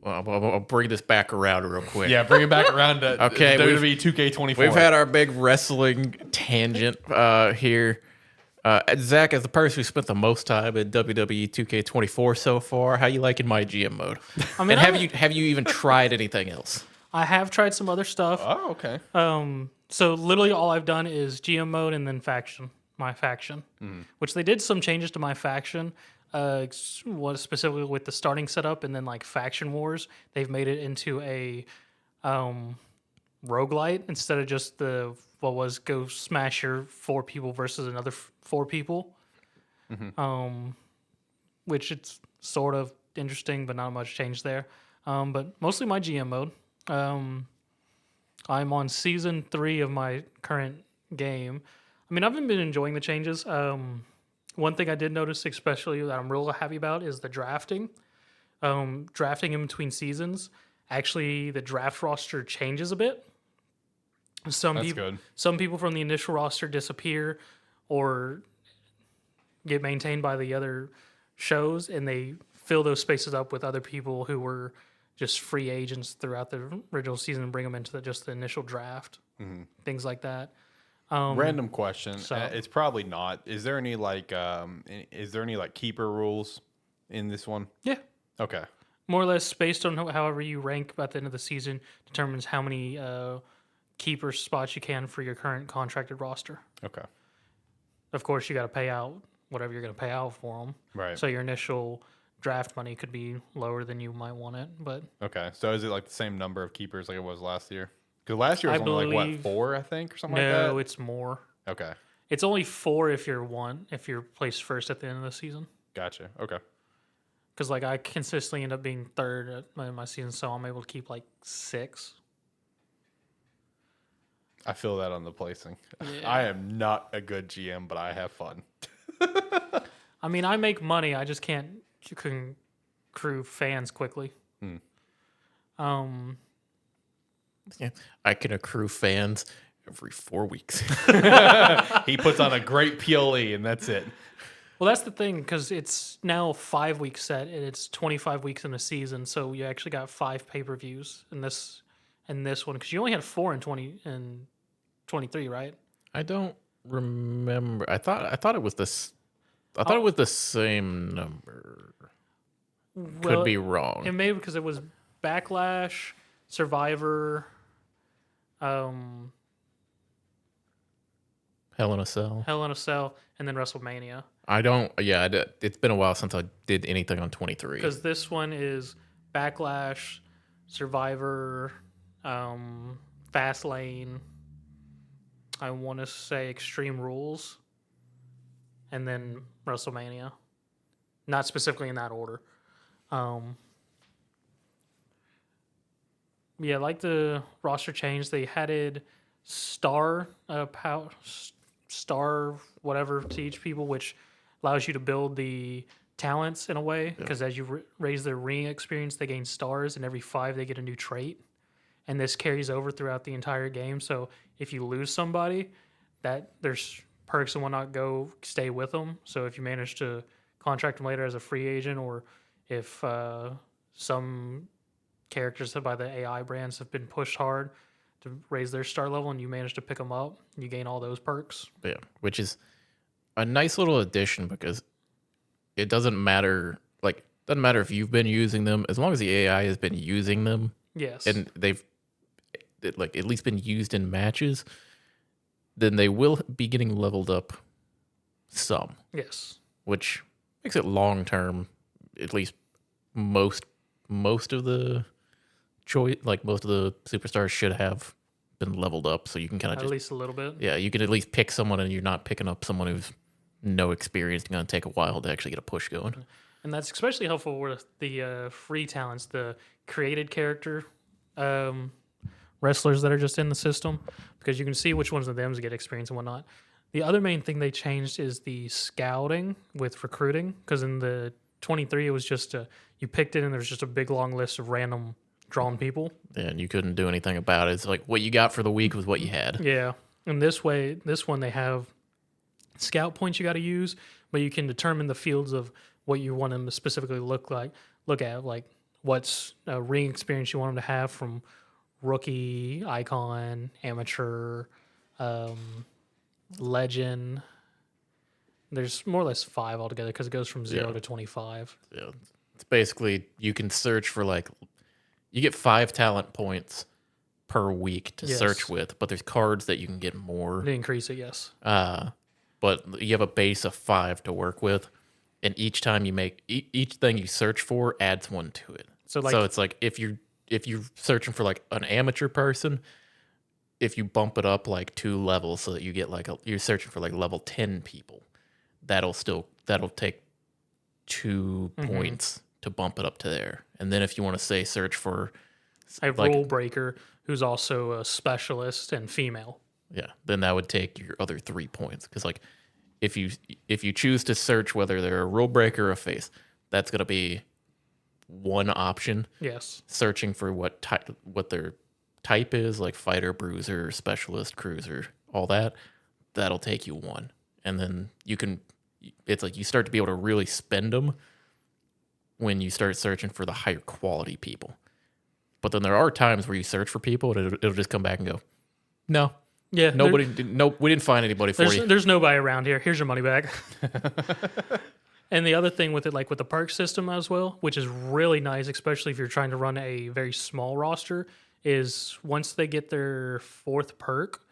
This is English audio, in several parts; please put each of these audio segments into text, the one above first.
I'll bring this back around real quick. Yeah, bring it back around to Okay, WWE 2K24. We've had our big wrestling tangent here. Zach, as the person who spent the most time in WWE 2K24 so far, how you liking my GM mode? I mean, And have you even tried anything else? I have tried some other stuff. Oh, okay. So literally all I've done is GM mode and then my faction, which they did some changes to my faction. Was specifically with the starting setup and then like faction wars. They've made it into a roguelite instead of just the what was go smash your 4 people versus another 4 people. Which it's sort of interesting, but not much change there. But mostly my GM mode. I'm on season 3 of my current game. I mean, I've been enjoying the changes. One thing I did notice, especially that I'm real happy about, is the drafting. Drafting in between seasons. Actually, the draft roster changes a bit. That's good. Some people from the initial roster disappear or get maintained by the other shows, and they fill those spaces up with other people who were just free agents throughout the original season and bring them into just the initial draft. Things like that. Random question. so- It's probably not. Is there any like keeper rules in this one? Yeah. Okay. More or less based on however you rank at the end of the season determines how many keeper spots you can for your current contracted roster. Okay. Of course, you got to pay out whatever you're going to pay out for them. Right. So your initial draft money could be lower than you might want it. But Okay. So is it like the same number of keepers like it was last year? Because last year was I only like believe- 4, I think, or something like no, that. it's more. Okay. It's only 4 if you're placed first at the end of the season. Gotcha. Okay. Because like I consistently end up being third at my season, so I'm able to keep like 6. I feel that on the placing. Yeah. I am not a good GM, but I have fun. I mean, I make money. I just can't accrue fans quickly. Yeah, I can accrue fans every 4 weeks. He puts on a great PLE, and that's it. Well, that's the thing, because it's now 5 week set, and it's 25 weeks in a season, so you actually got 5 pay-per-views in this one, because you only had 4 in 23, right? I don't remember. I thought it was this. I thought it was the same number. Could be wrong. It may because it was Backlash, Survivor, Hell in a Cell. Hell in a Cell, and then WrestleMania. I don't. Yeah, it's been a while since I did anything on 23. Because this one is Backlash, Survivor, Fastlane. I want to say Extreme Rules, and then WrestleMania. Not specifically in that order. Yeah, like the roster change, they added star whatever to each people, which allows you to build the talents in a way. Because as you raise their ring experience, they gain stars, and every 5 they get a new trait. And this carries over throughout the entire game. So if you lose somebody, that there's perks and whatnot stay with them. So if you manage to contract them later as a free agent, or if some characters by the AI brands have been pushed hard to raise their star level and you manage to pick them up, you gain all those perks. Yeah, which is a nice little addition because it doesn't matter. Like, doesn't matter if you've been using them, as long as the AI has been using them. Yes. And they've like at least been used in matches, then they will be getting leveled up some. Yes. Which makes it long term. At least most of the most of the superstars should have been leveled up, so you can kind of At least a little bit. Yeah, you can at least pick someone, and you're not picking up someone who's no experience. It's going to take a while to actually get a push going. And that's especially helpful with the free talents, the created character wrestlers that are just in the system, because you can see which ones of them get experience and whatnot. The other main thing they changed is the scouting with recruiting, because in the 23 it was just you picked it and there's just a big long list of random drawn people. And you couldn't do anything about it. It's like what you got for the week was what you had. Yeah. And this one they have scout points you got to use, but you can determine the fields of what you want them to specifically look at. Like, what's a ring experience you want them to have from rookie, icon, amateur, legend. There's more or less 5 altogether because it goes from 0 to 25. Yeah. It's basically you can search for you get 5 talent points per week to search with, but there's cards that you can get more. They increase it, yes. But you have a base of 5 to work with, and each time you make each thing you search for adds 1 to it. So it's like if you're searching for like an amateur person, if you bump it up like 2 levels so that you get you're searching for like level 10 people, that'll take 2 points to bump it up to there. And then if you want to say search for a rule breaker who's also a specialist and female, then that would take your other 3 points. Because like if you choose to search whether they're a rule breaker or a face, that's gonna be one option. Yes. Searching for what their type is, like fighter, bruiser, specialist, cruiser, all that, that'll take you 1. And then it's like you start to be able to really spend them when you start searching for the higher quality people. But then there are times where you search for people and it'll just come back and go, no. Yeah. We didn't find anybody for you. There's nobody around here. Here's your money back. And the other thing with it, like with the perk system as well, which is really nice, especially if you're trying to run a very small roster, is once they get their 4th perk,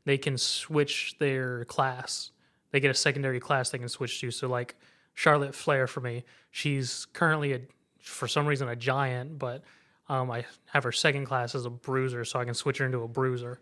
they can switch their class. They get a secondary class they can switch to. So like Charlotte Flair for me, she's currently for some reason a giant, but I have her second class as a bruiser, so I can switch her into a bruiser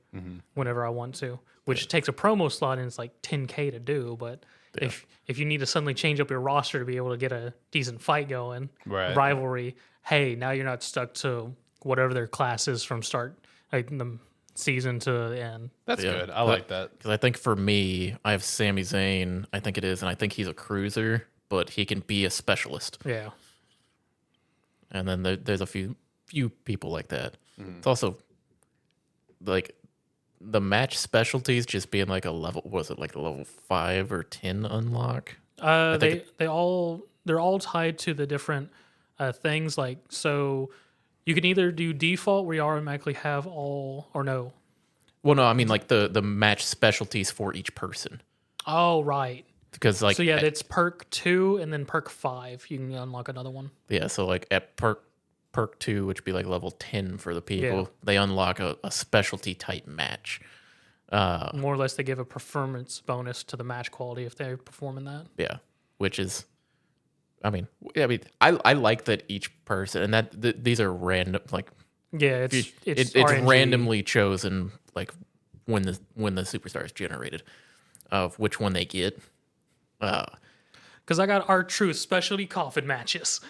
whenever I want to, which takes a promo slot and it's like 10K to do. But if you need to suddenly change up your roster to be able to get a decent fight going, rivalry, hey, now you're not stuck to whatever their class is from start, like the season to the end. That's good. I like that. Because I think for me, I have Sami Zayn, I think it is, and I think he's a cruiser, but he can be a specialist. Yeah. And then there's a few people like that. It's also like the match specialties just being like a level, was it like a level 5 or 10 unlock? They're all tied to the different things. Like, so you can either do default where you automatically have all, or no. Well, no, I mean like the match specialties for each person. Oh, right. Because like, so yeah, it's perk 2 and then perk 5. You can unlock another one. Yeah, so like at perk 2, which would be like level 10 for the people, they unlock a specialty type match. More or less, they give a performance bonus to the match quality if they're performing that. Yeah, which is, I mean, I like that each person, and that these are random. Like, yeah, it's randomly chosen, like when the superstar is generated, of which one they get. Because I got our truth specialty coffin matches.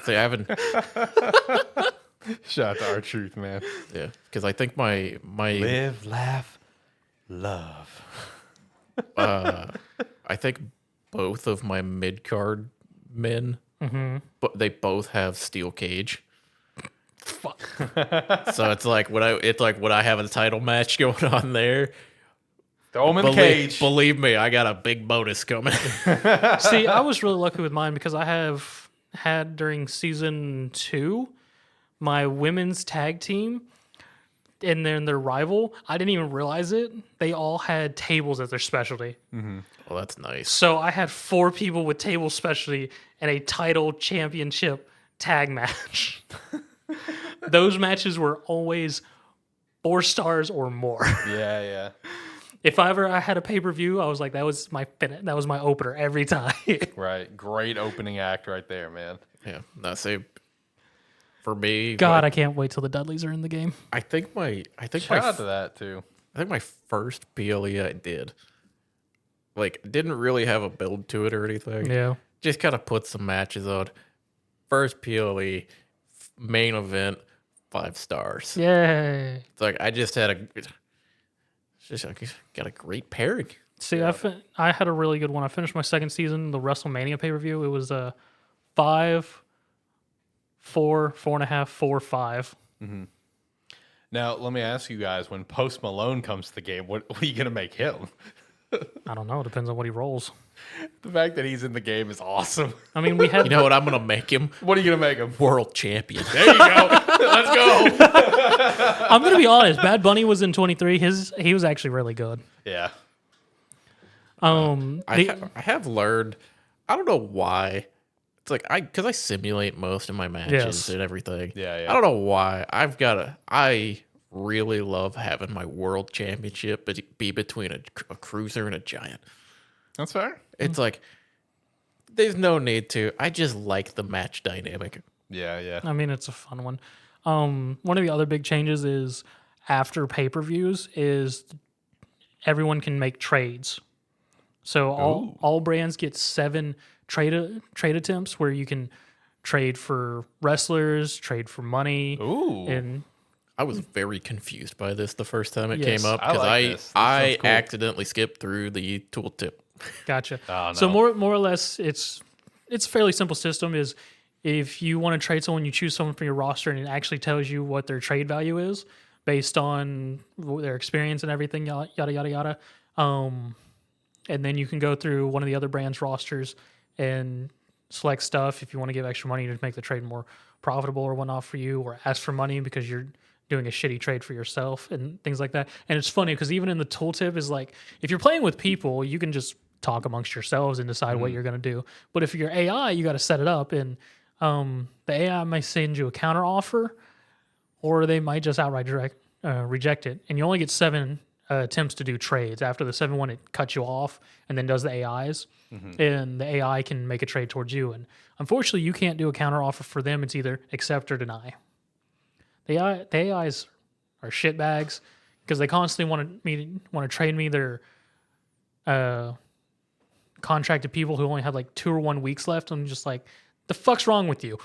So I haven't. Shout out to our truth, man. Yeah, because I think my live, laugh, love. I think both of my mid card men, but they both have steel cage. Fuck. So it's like would I have a title match going on there? Throw him in the cage. Believe me, I got a big bonus coming. See, I was really lucky with mine because I have had during season 2 my women's tag team, and then their rival, I didn't even realize it. They all had tables as their specialty. Well, that's nice. So I had 4 people with table specialty and a title championship tag match. Those matches were always 4 stars or more. Yeah. If I had a pay-per-view, I was like, that was my opener every time. Right. Great opening act right there, man. Yeah. No, say for me, God, I can't wait till the Dudleys are in the game. Shout out to that too. I think my first PLE I did, like, didn't really have a build to it or anything. Yeah. Just kind of put some matches on. First PLE, main event, 5 stars. Yay. It's like I just had got a great pairing. See, I had a really good one. I finished my second season, the WrestleMania pay-per-view. It was 5, 4, 4.5, 4, 5. Now, let me ask you guys, when Post Malone comes to the game, what are you going to make him? I don't know. Depends on what he rolls. The fact that he's in the game is awesome. I mean, we had. You know what I'm gonna make him? What are you gonna make him? World champion. There you go. Let's go. I'm gonna be honest. Bad Bunny was in 23. He was actually really good. Yeah. I have learned. I don't know why. It's like because I simulate most of my matches and everything. Yeah. I don't know why. I really love having my world championship be between a cruiser and a giant. That's fair. It's like there's no need to. I just like the match dynamic. Yeah. I mean, it's a fun one. One of the other big changes is after pay-per-views is everyone can make trades. So all brands get 7 trade attempts where you can trade for wrestlers, trade for money. Ooh. And I was very confused by this the first time it Yes. came up I because like this. This I sounds cool. accidentally skipped through the tooltip. gotcha. Oh, no. So more or less, it's a fairly simple system. Is if you want to trade someone, you choose someone from your roster, and it actually tells you what their trade value is based on their experience and everything. Yada yada yada. And then you can go through one of the other brands' rosters and select stuff if you want to give extra money to make the trade more profitable or whatnot for you, or ask for money because you're doing a shitty trade for yourself and things like that. And it's funny because even in the tooltip is like, if you're playing with people, you can just talk amongst yourselves and decide what you're going to do. But if you're AI, you got to set it up, and the AI might send you a counter offer, or they might just outright reject it. And you only get 7 attempts to do trades. After the 7th one, it cuts you off and then does the AIs. And the AI can make a trade towards you. And unfortunately, you can't do a counter offer for them. It's either accept or deny. The AIs are shitbags because they constantly want to trade me their contracted people who only had like 2 or 1 weeks left. I'm just like, the fuck's wrong with you?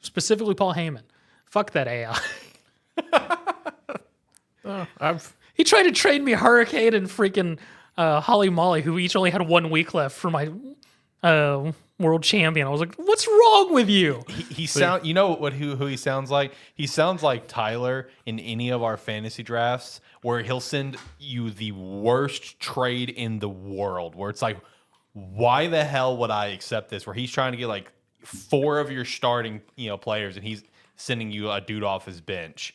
Specifically, Paul Heyman. Fuck that AI. He tried to trade me Hurricane and freaking Holly Molly, who each only had 1 week left for my world champion. I was like, what's wrong with you? He sound. You know who he sounds like? He sounds like Tyler in any of our fantasy drafts, where he'll send you the worst trade in the world. Where it's like, why the hell would I accept this? Where he's trying to get like 4 of your starting players, and he's sending you a dude off his bench.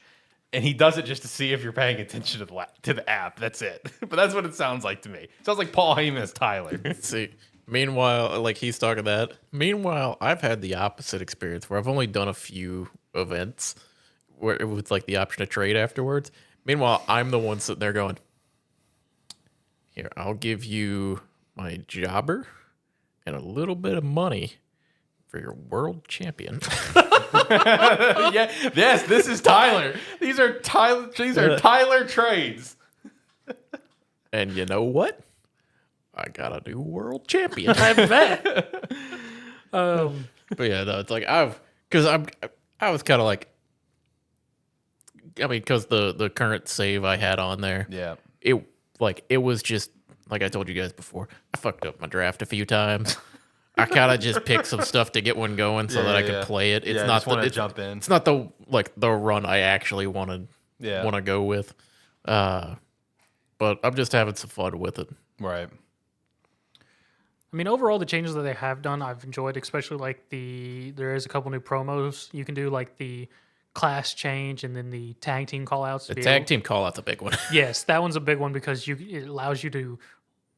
And he does it just to see if you're paying attention to the app. That's it. But that's what it sounds like to me. It sounds like Paul Heyman as Tyler. See, meanwhile, like he's talking that. Meanwhile, I've had the opposite experience where I've only done a few events where it was like the option to trade afterwards. Meanwhile, I'm the one sitting there going, "Here, I'll give you my jobber and a little bit of money for your world champion." Yeah, yes, this is Tyler. These are Tyler trades. And you know what? I got a new world champion. I bet. But yeah, no, it's like I was kind of like, I mean, because the current save I had on there, Yeah. it was just like I told you guys before. I fucked up my draft a few times. I kind of just picked some stuff to get one going so that I could play it. It's not to jump in. It's not the run I actually want to go with. But I'm just having some fun with it. Right. I mean, overall, the changes that they have done, I've enjoyed, especially like there is a couple new promos you can do, like the class change and then the tag team call outs. The tag team call out's a big one. Yes, that one's a big one because it allows you to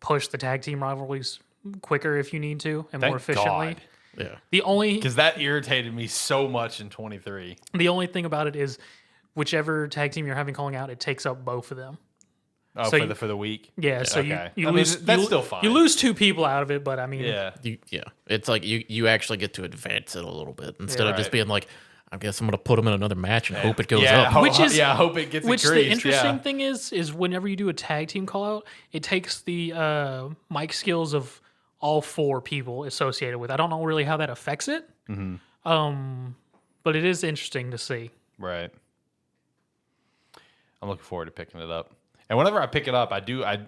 push the tag team rivalries quicker if you need to and more efficiently. God. Yeah. Because that irritated me so much in 23. The only thing about it is whichever tag team you're having calling out, it takes up both of them. Oh, So for the week? Yeah, so Okay. you I mean, lose. that's still fine. You lose 2 people out of it, but I mean, Yeah. It's like you actually get to advance it a little bit instead of just Right. being like, I guess I'm going to put them in another match and hope it goes Yeah, up. I hope it gets Which increased. the interesting yeah. thing is whenever you do a tag team call out, it takes the mic skills of all 4 people associated with. I don't know really how that affects it, but it is interesting to see. Right. I'm looking forward to picking it up. And whenever I pick it up,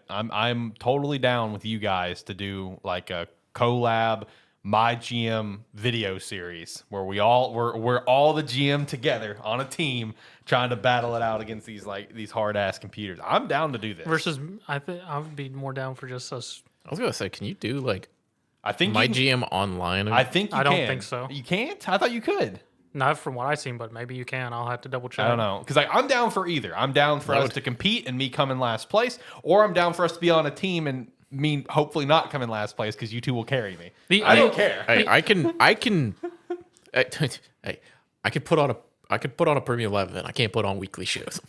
I'm totally down with you guys to do like a collab my GM video series where we're all the GM together on a team trying to battle it out against these hard ass computers. I'm down to do this. Versus, I think I would be more down for just us. I was gonna say, can you do like I think my GM online? I think you I don't can. think so. You can't? I thought you could. Not from what I've seen, but maybe you can. I'll have to double check. I don't know. Because I'm down for either. I'm down for us to compete and me come in last place, or I'm down for us to be on a team and me hopefully not come in last place because you two will carry me. I don't care. Hey, I can. Hey, I could put on a premium live event. I can't put on weekly shows.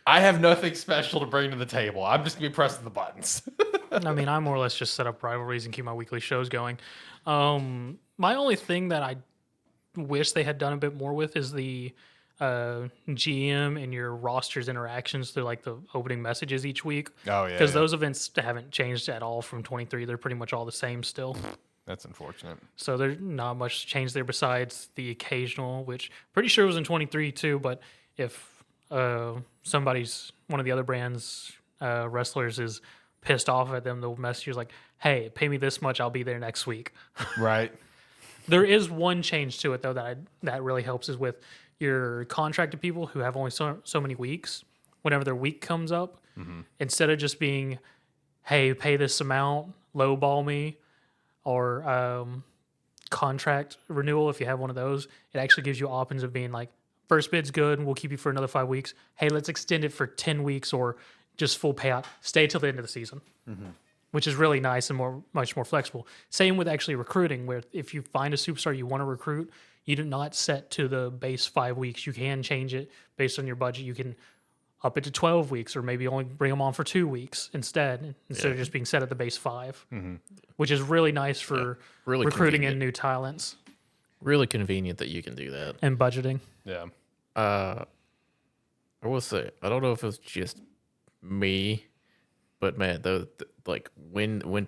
I have nothing special to bring to the table. I'm just gonna be pressing the buttons. I mean, I more or less just set up rivalries and keep my weekly shows going. My only thing that I wish they had done a bit more with is the GM and your roster's interactions through like the opening messages each week. Oh yeah, because those events haven't changed at all from 23. They're pretty much all the same still. that's unfortunate. So there's not much change there besides the occasional, which pretty sure was in 23 too. But if one of the other brands wrestlers is pissed off at them, the message is like, "Hey, pay me this much, I'll be there next week." Right. There is one change to it though that really helps is with your contracted people who have only so many weeks. Whenever their week comes up, instead of just being, "Hey, pay this amount, lowball me," or contract renewal, if you have one of those, it actually gives you options of being like, first bid's good, we'll keep you for another 5 weeks. Hey, let's extend it for 10 weeks or just full payout. Stay till the end of the season. Which is really nice and much more flexible. Same with actually recruiting, where if you find a superstar you want to recruit, you do not set to the base 5 weeks. You can change it based on your budget. You can up it to 12 weeks or maybe only bring them on for 2 weeks instead of just being set at the base 5, which is really nice for really recruiting convenient. in new talents. Really convenient that you can do that. And budgeting. Yeah. I will say, I don't know if it's just me, but man, like when your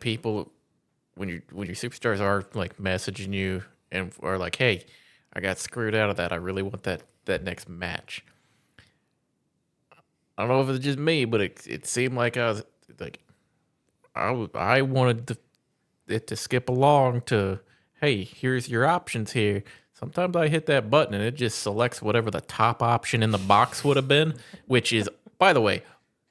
superstars are like messaging you and are like, "Hey, I got screwed out of that. I really want that next match." I don't know if it's just me, but it seemed like I was like, I wanted it to skip along to, "Hey, here's your options here." Sometimes I hit that button and it just selects whatever the top option in the box would have been, which is, by the way,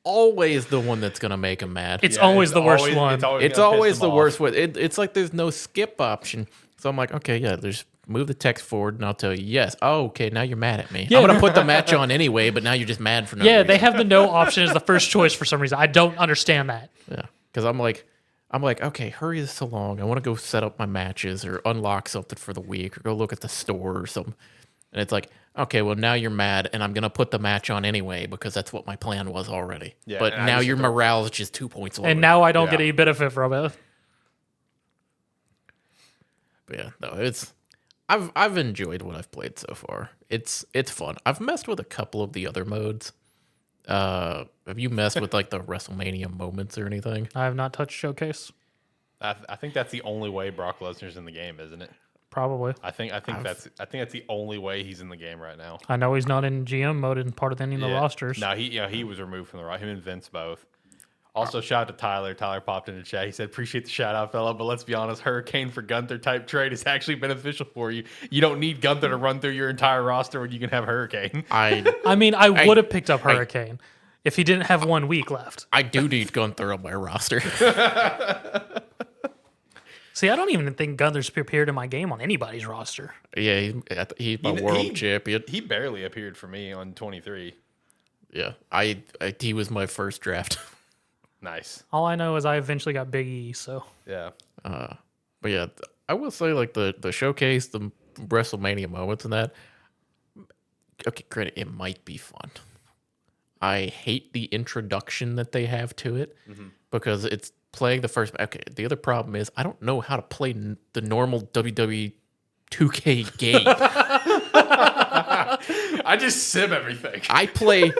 always the one that's going to make them mad. It's always the worst one. It's always the worst one. It's like there's no skip option. So I'm like, okay, yeah, there's move the text forward and I'll tell you yes. Oh, okay, now you're mad at me. Yeah. I'm going to put the match on anyway, but now you're just mad for no Yeah, reason. they have the no option as the first choice for some reason. I don't understand that. Yeah, because I'm like, okay, hurry this along. I want to go set up my matches or unlock something for the week or go look at the store or something. And it's like, okay, well, now you're mad, and I'm going to put the match on anyway because that's what my plan was already. Yeah, but now your morale is just 2 points lower. And now I don't get any benefit from it. But yeah, no, I've enjoyed what I've played so far. It's fun. I've messed with a couple of the other modes. Have you messed with like the WrestleMania moments or anything? I have not touched Showcase. I think that's the only way Brock Lesnar's in the game, isn't it? Probably. I think that's the only way he's in the game right now. I know he's not in GM mode and part of any of the rosters. No, he was removed from the roster. Him and Vince both. Also, shout out to Tyler. Tyler popped into chat. He said, "Appreciate the shout out, fella, but let's be honest, Hurricane for Gunther type trade is actually beneficial for you. You don't need Gunther to run through your entire roster when you can have Hurricane." I mean, I would have picked up Hurricane if he didn't have 1 week left. I do need Gunther on my roster. See, I don't even think Gunther's appeared in my game on anybody's roster. Yeah, he's my world champion. He barely appeared for me on 23. Yeah, he was my first draft. Nice. All I know is I eventually got Big E, so. Yeah. But yeah, I will say like the showcase, the WrestleMania moments and that, okay, granted, it might be fun. I hate the introduction that they have to it because it's playing the first. Okay, the other problem is I don't know how to play the normal WWE 2K game. I just sim everything. I play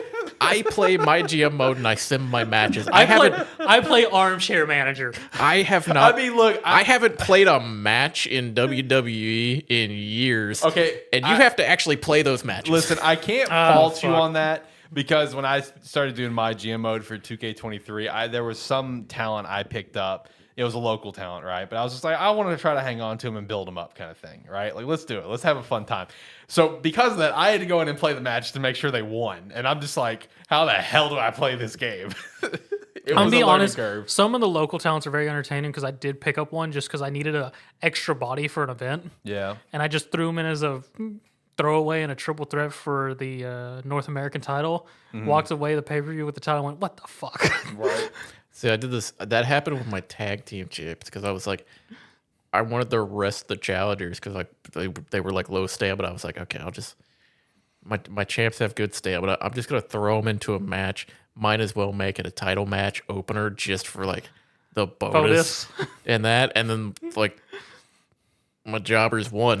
my GM mode and I sim my matches. I play Armchair Manager. I have not. I mean, look, I haven't played a match in WWE in years. Okay, and you have to actually play those matches. Listen, I can't fault you on that because when I started doing my GM mode for 2K23, there was some talent I picked up It was a local talent, right? But I was just like, I wanted to try to hang on to him and build him up, kind of thing, right? Like, let's do it. Let's have a fun time. So because of that, I had to go in and play the match to make sure they won. And I'm just like, how the hell do I play this game? It I'm was be a learning honest. curve. Some of the local talents are very entertaining because I did pick up one just because I needed a extra body for an event, Yeah. and I just threw him in as a throwaway and a triple threat for the North American title. Walked away the pay per view with the title. Went, what the fuck? Right. See, I did this. That happened with my tag team champs because I was like, I wanted to rest the challengers because like they were like low stamina. I was like, okay, I'll just my champs have good stamina. I'm just gonna throw them into a match. Might as well make it a title match opener just for like the bonus and that, and then like my jobbers won,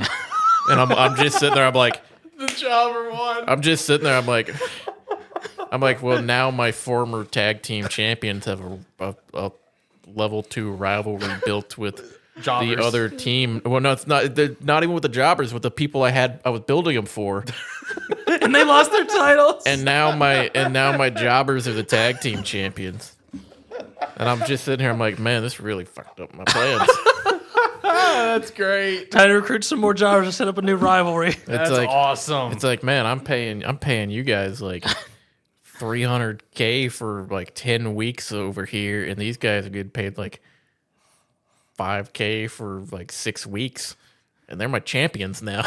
and I'm just sitting there. I'm like, The jobber won. I'm just sitting there. I'm like, well, now my former tag team champions have a level 2 rivalry built with Jobbers. the other team. Well, no, it's not. They're not even with the jobbers, with the people I was building them for. And they lost their titles. And now my jobbers are the tag team champions. And I'm just sitting here. I'm like, man, this really fucked up my plans. That's great. Time to recruit some more jobbers to set up a new rivalry. That's like, awesome. It's like, man, I'm paying you guys like $300K for like 10 weeks over here, and these guys are getting paid like $5K for like 6 weeks, and they're my champions now.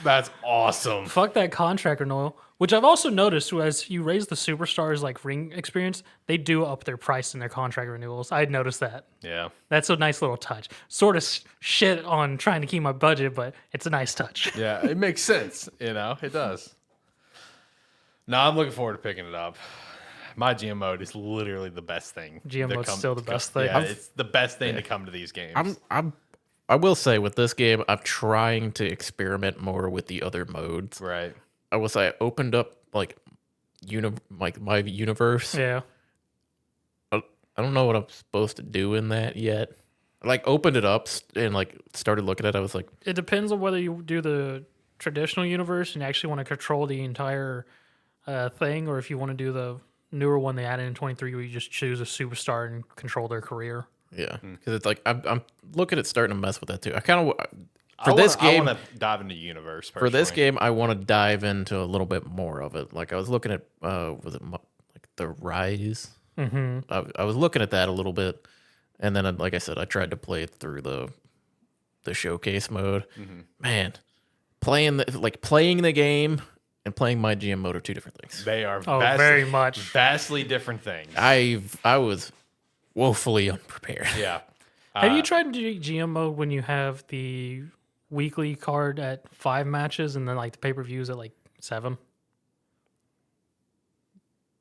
That's awesome. Fuck that contract renewal. Which I've also noticed as you raise the superstars like ring experience, they do up their price in their contract renewals. I had noticed that. Yeah. That's a nice little touch. Sort of shit on trying to keep my budget, but it's a nice touch. Yeah, it makes sense. It does. No, I'm looking forward to picking it up. My GM mode is literally the best thing. GM that mode's still the best thing. Yeah, it's the best thing to come to these games. I will say with this game, I'm trying to experiment more with the other modes. Right. I opened up like my universe. Yeah. I don't know what I'm supposed to do in that yet. I like opened it up and like started looking at it. I was like, It depends on whether you do the traditional universe and actually want to control the entire thing, or if you want to do the newer one they added in 23 where you just choose a superstar and control their career. yeah, because it's like I'm looking at starting to mess with that too. I kind of I want to dive into universe. for this personally. game, I want to dive into a little bit more of it. Like I was looking at was it like the Rise? Mm-hmm. I was looking at that a little bit, and then like I said, I tried to play it through the showcase mode. Man, playing the game and playing my GM mode are two different things. They are very much. vastly different things. I was woefully unprepared. Yeah. Have you tried GM mode when you have the weekly card at 5 matches and then like the pay-per-views at like 7?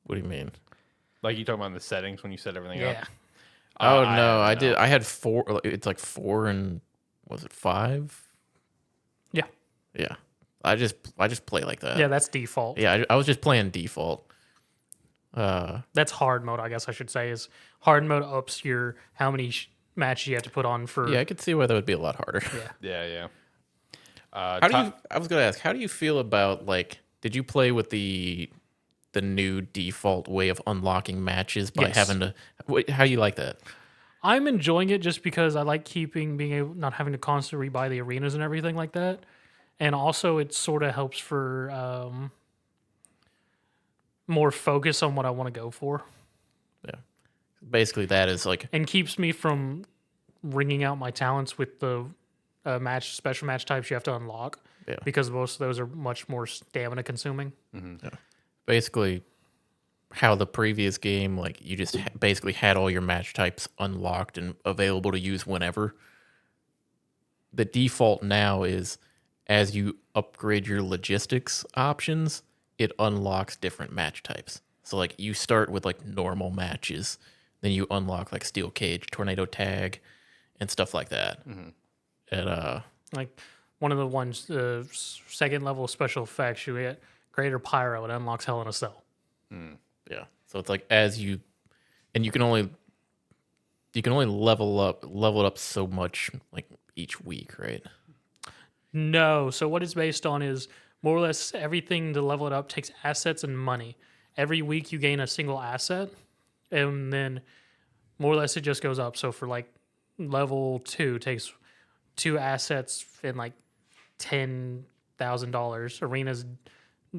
What do you mean? Like you talking about in the settings when you set everything Yeah. up? Oh no, I did. I had 4. It's like 4 and was it 5? Yeah. Yeah. I just play like that. Yeah, that's default. Yeah, I was just playing default. That's hard mode, I guess I should say. Is hard mode ups your how many matches you have to put on for. Yeah, I could see why that would be a lot harder. Yeah. Yeah. I was gonna ask, how do you feel about did you play with the new default way of unlocking matches by Yes. having to? How do you like that? I'm enjoying it just because I like being able not having to constantly rebuy the arenas and everything like that, and also it sort of helps for more focus on what I want to go for, Yeah, basically that is like and keeps me from ringing out my talents with the special match types you have to unlock. Yeah. Because most of those are much more stamina consuming. basically how the previous game, like you just basically had all your match types unlocked and available to use whenever. The default now is as you upgrade your logistics options, it unlocks different match types. So like you start with like normal matches, then you unlock like steel cage, tornado tag, and stuff like that. And Like one of the ones, second level special effects, you get Greater Pyro, it unlocks Hell in a Cell. yeah, so it's like as you, and you can only level it up so much like each week, right? No, so what it's based on is more or less everything to level it up takes assets and money. Every week you gain a single asset, and then more or less it just goes up. So for like level 2 takes 2 assets in like $10,000. Arena's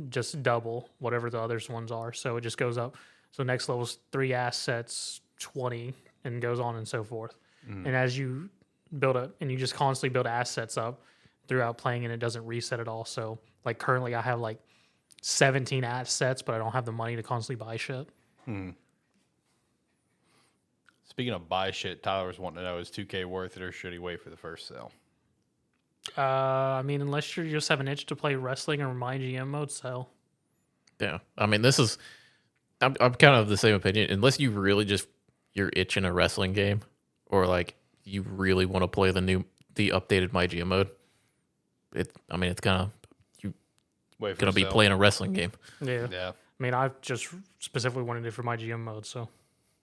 just double whatever the others ones are, so it just goes up. So next level's 3 assets, 20, and goes on and so forth. And as you build up, and you just constantly build assets up throughout playing, and it doesn't reset at all. So like currently I have like 17 assets, but I don't have the money to constantly buy shit. Speaking of buy shit, Tyler was wanting to know, is 2K worth it or should he wait for the first sale? I mean, unless you just have an itch to play wrestling or my GM mode, so. Yeah. I mean, this is... I'm kind of the same opinion. Unless you really just... You're itching a wrestling game, or like you really want to play the updated My GM mode, it's kind of... You're going to be playing a wrestling game. Yeah. Yeah. I mean, I just specifically wanted it for my GM mode, so.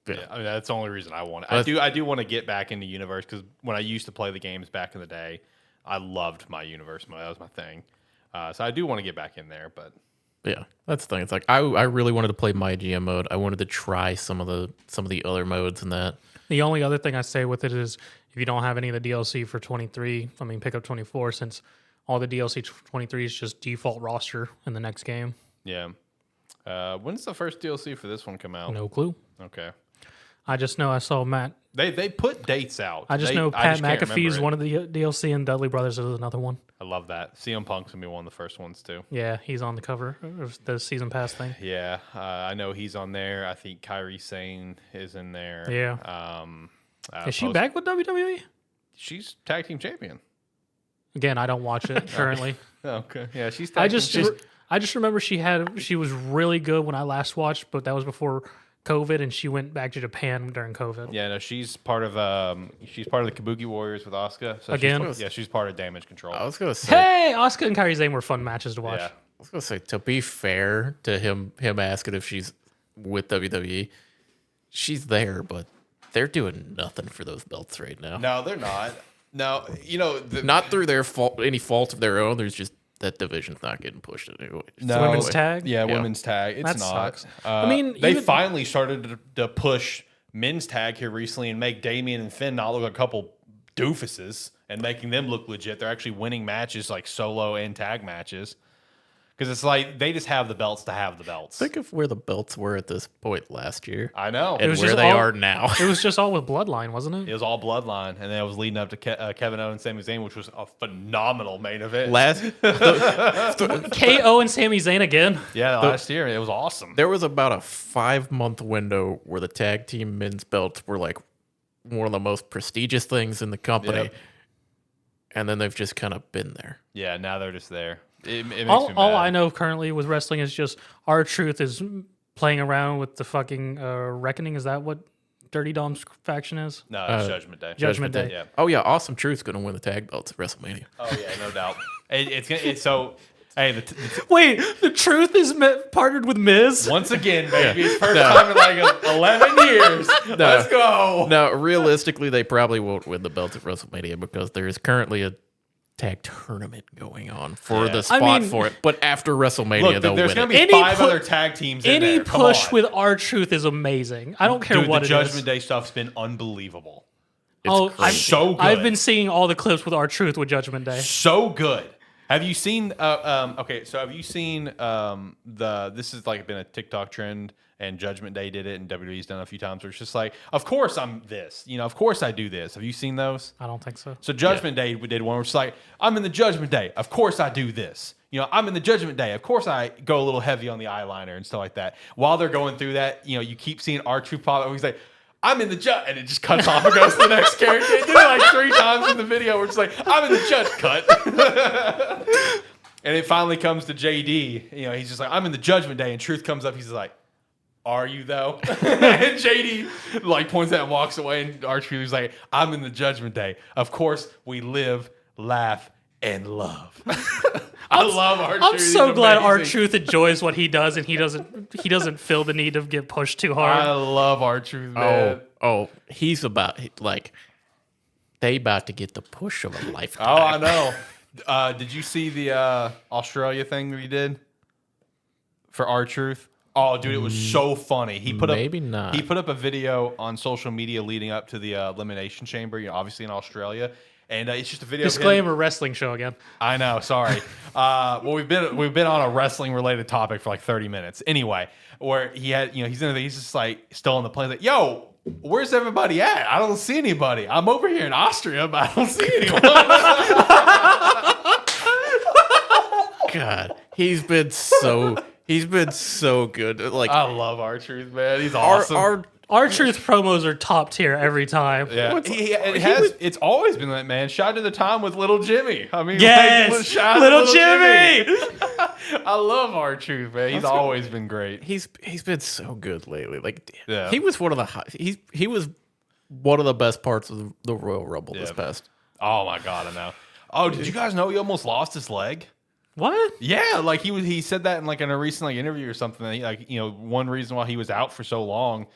Yeah, I mean, that's the only reason I want it. I do want to get back into Universe, because when I used to play the games back in the day, I loved my Universe mode. That was my thing. So I do want to get back in there, but yeah, that's the thing. It's like I really wanted to play my GM mode. I wanted to try some of the other modes and that. The only other thing I say with it is if you don't have any of the DLC for 23, I mean, pick up 24, since all the DLC 23 is just default roster in the next game. yeah. When's the first DLC for this one come out? No clue. Okay. I just know I saw Matt. They put dates out. I just know Pat McAfee's one of the DLC, and Dudley Brothers is another one. I love that. CM Punk's gonna be one of the first ones too. Yeah, he's on the cover of the season pass thing. Yeah, I know he's on there. I think Kairi Sane is in there. Yeah. Is she back with WWE? She's tag team champion. Again, I don't watch it currently. Okay. Yeah, she's tag team champion. I just remember she was really good when I last watched, but that was before COVID, and she went back to Japan during COVID. Yeah, no, she's part of the Kabuki Warriors with Asuka. So Again? she's part of Damage Control. I was gonna say, Hey, Asuka and Kairi Sane were fun matches to watch. Yeah. I was gonna say, to be fair to him asking if she's with WWE, she's there, but they're doing nothing for those belts right now. No, they're not. No, Not through their fault, any fault of their own. There's just that division's not getting pushed anyway. No. Women's tag? Yeah, Yeah. women's tag. It's That not. sucks. I mean, they even- finally started to push men's tag here recently and make Damian and Finn not look like a couple doofuses and making them look legit. They're actually winning matches, like solo and tag matches. Because it's like they just have the belts to have the belts. Think of where the belts were at this point last year. I know. And was where just they all- are now. It was just all with Bloodline, wasn't It it? was all Bloodline, and then it was leading up to Kevin Owens, Sami Zayn, which was a phenomenal main event. KO and Sami Zayn again. Yeah, last year it was awesome. There was about a 5-month window where the tag team men's belts were like one of the most prestigious things in the company. Yep. And then they've just kind of been there. Yeah, now they're just there. It makes me All mad. I know currently with wrestling is just R-Truth is playing around with the fucking Reckoning. Is that what Dirty Dom's faction is? No, it's Judgment Day. Judgment Day. Yeah. Oh yeah, Awesome Truth's going to win the tag belts at WrestleMania. Oh yeah, no doubt. It's so. Hey, Wait, the Truth is partnered with Miz? once again, baby, it's first time in like 11 years. Let's go. No, realistically, they probably won't win the belts at WrestleMania because there is currently a tag tournament going on for the spot for it. But after WrestleMania, Look, they'll there's win going it. to be Any 5 other tag teams in Any there. Come push on. with R-Truth is amazing. I don't care Dude, what the it Judgment is. Day stuff's been unbelievable. Oh, So good. I've been seeing all the clips with R-Truth with Judgment Day. So good. Have you seen? Okay, so have you seen this has like been a TikTok trend, and Judgment Day did it, and WWE's done it a few times. Where it's just like, of course I'm this, of course I do this. Have you seen those? I don't think so. So Judgment Day did one where it's like, I'm in the Judgment Day, of course I do this. I'm in the Judgment Day, of course I go a little heavy on the eyeliner and stuff like that. While they're going through that, you keep seeing R-Truth pop up. He's like, I'm in the judge, and it just cuts off and goes to the next character. They do it like 3 times in the video where it's like, I'm in the judge cut. And it finally comes to JD. He's just like, I'm in the Judgment Day, and Truth comes up. He's like, are you though? And JD like points at and walks away, and R-Truth is like, I'm in the Judgment Day. Of course, we live, laugh, and love. I love R-Truth. I'm so He's glad amazing. R-Truth enjoys what he does, and he doesn't feel the need to get pushed too hard. I love R-Truth, man. Oh, he's they about to get the push of a lifetime. Oh, I know. Did you see the Australia thing that he did for R-Truth? Oh, dude, it was so funny. He put Maybe up not. He put up a video on social media leading up to the Elimination Chamber. Obviously in Australia, and it's just a video. Disclaimer: wrestling show again. I know. Sorry. Well, we've been on a wrestling related topic for like 30 minutes. Anyway, where he had he's just like still on the plane. Like, yo, where's everybody at? I don't see anybody. I'm over here in Austria, but I don't see anyone. God, he's been so good. Like I love R-Truth, man. He's awesome. Our Truth promos are top tier every time. Yeah, it's always been that, man. Shout to the time with Little Jimmy. I mean, yes, like, shout out to Little Jimmy. I love R-Truth, man. He's always been great. he's been so good lately. Like Yeah. he was one of the he was one of the best parts of the Royal Rumble this Yeah. past. Oh my god, I know. Oh, did you guys know he almost lost his leg? What? Yeah, like he said that in a recent interview or something. That one reason why he was out for so long,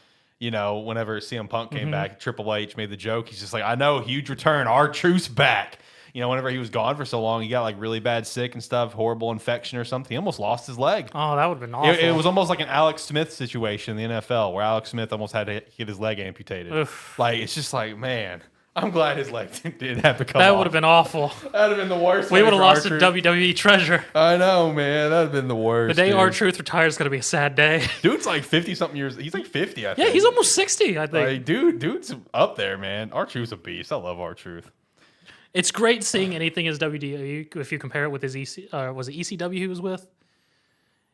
whenever CM Punk came back, Triple H made the joke. He's just like, I know, huge return, R-Truth's back. Whenever he was gone for so long, he got like really bad sick and stuff, horrible infection or something. He almost lost his leg. Oh, that would have been awful. It was almost like an Alex Smith situation in the NFL, where Alex Smith almost had to get his leg amputated. Oof. Like, it's just like, man, I'm glad his leg didn't have to come That off. would have been awful. That would have been the worst. We would have for lost a R-Truth. WWE treasure. I know, man. That would have been the worst. The day dude. R-Truth retires is going to be a sad day. Dude's like 50-something years. He's like 50, I think. Yeah, he's almost 60, I think. Like, dude's up there, man. R-Truth's a beast. I love R-Truth. It's great seeing anything as WWE if you compare it with his was it ECW he was with?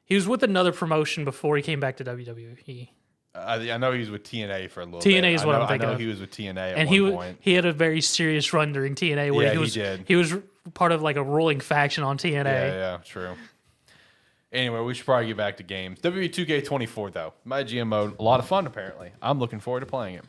He was with another promotion before he came back to WWE. I know he was with TNA for a little TNA bit. is what I'm thinking I know of. he was with TNA at And one point. he had a very serious run during TNA where Yeah, he was he did. he was part of like a ruling faction on TNA. Yeah, true. Anyway, we should probably get back to games. WWE 2K24, though. My GM mode, a lot of fun, apparently. I'm looking forward to playing it.